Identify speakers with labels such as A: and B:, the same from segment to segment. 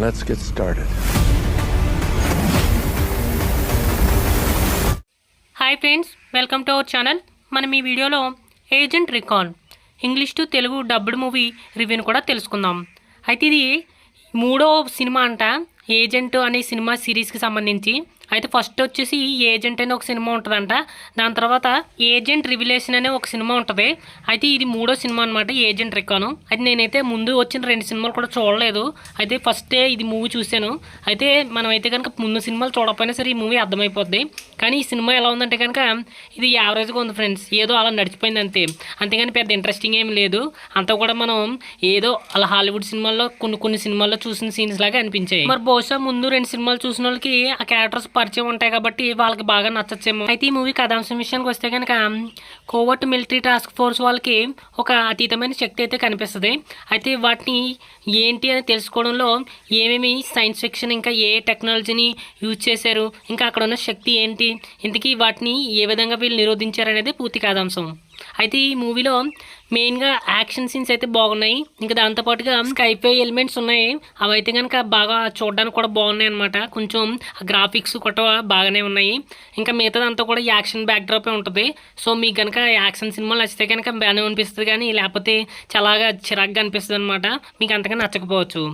A: Let's get started.
B: Hi friends, welcome to our channel. మనం ఈ వీడియోలో agent recall English to Telugu dubbed movie రివ్యూని కూడా తెలుసుకుందాం. అయితే ఇది మూడో సినిమా అంట, ఏజెంట్ అనే సినిమా సిరీస్కి సంబంధించి. అయితే ఫస్ట్ వచ్చేసి ఏజెంట్ అనే ఒక సినిమా ఉంటుందంట, దాని తర్వాత ఏజెంట్ రివిలేషన్ అనే ఒక సినిమా ఉంటుంది. అయితే ఇది మూడో సినిమా అనమాట, ఏజెంట్ రికాను. అయితే నేనైతే ముందు వచ్చిన 2 సినిమాలు కూడా చూడలేదు. అయితే ఫస్టే ఇది మూవీ చూశాను. అయితే మనం అయితే కనుక ముందు సినిమాలు చూడకపోయినా సరే ఈ మూవీ అర్థమైపోద్ది. కానీ ఈ సినిమా ఎలా ఉందంటే కనుక ఇది యావరేజ్గా ఉంది ఫ్రెండ్స్, ఏదో అలా నడిచిపోయింది అంతే. అంతేగాని పెద్ద ఇంట్రెస్టింగ్ ఏమి లేదు. అంతా కూడా మనం ఏదో అలా హాలీవుడ్ సినిమాల్లో కొన్ని సినిమాల్లో చూసిన సీన్స్ లాగా అనిపించాయి. మరి బహుశా ముందు 2 సినిమాలు చూసిన వాళ్ళకి ఆ క్యారెక్టర్స్ పరిచయం ఉంటాయి కాబట్టి వాళ్ళకి బాగా నచ్చచ్చేమో. అయితే ఈ మూవీ కథాంశం విషయానికి వస్తే కనుక కోవర్ట్ మిలిటరీ టాస్క్ ఫోర్స్ వాళ్ళకి ఒక అతీతమైన శక్తి అయితే కనిపిస్తుంది. అయితే వాటిని ఏంటి అని తెలుసుకోవడంలో ఏమేమి సైన్స్ ఫిక్షన్ ఇంకా ఏ టెక్నాలజీని యూజ్ చేశారు, ఇంకా అక్కడ ఉన్న శక్తి ఏంటి, ఇంతకీ వాటిని ఏ విధంగా వీళ్ళు నిరోధించారు అనేది పూర్తి కథాంశం. అయితే ఈ మూవీలో మెయిన్గా యాక్షన్ సీన్స్ అయితే బాగున్నాయి. ఇంకా దాంతోపాటుగా స్కైఫై ఎలిమెంట్స్ ఉన్నాయి, అవి అయితే కనుక బాగా చూడడానికి కూడా బాగున్నాయి అనమాట. కొంచెం గ్రాఫిక్స్ కూడా బాగానే ఉన్నాయి. ఇంకా మిగతాదంతా కూడా యాక్షన్ బ్యాక్డ్రాపే ఉంటుంది. సో మీకు కనుక యాక్షన్ సినిమాలు నచ్చితే కనుక బాగానే అనిపిస్తుంది, కానీ లేకపోతే చాలాగా చిరాగ్గా అనిపిస్తుంది అనమాట. మీకు అంతగా నచ్చకపోవచ్చు.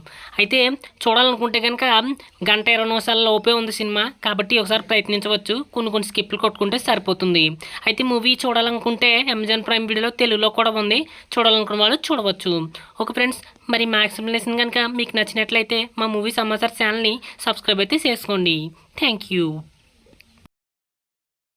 B: అయితే చూడాలనుకుంటే కనుక 1:20 నిమిషాల లోపే ఉంది సినిమా, కాబట్టి ఒకసారి ప్రయత్నించవచ్చు. కొన్ని స్కిప్లు కొట్టుకుంటే సరిపోతుంది. అయితే మూవీ చూడాలనుకుంటే అమెజాన్ ప్రైమ్ వీడియోలో తెలుగులో కూడా ఉంది, చూడాలనుకున్న వాళ్ళు చూడవచ్చు. ఓకే ఫ్రెండ్స్, మరి మ్యాక్సిమం లెసన్ కనుక మీకు నచ్చినట్లయితే మా మూవీ సమాచార్ ఛానల్ని సబ్స్క్రైబ్ అయితే చేసుకోండి. Thank you.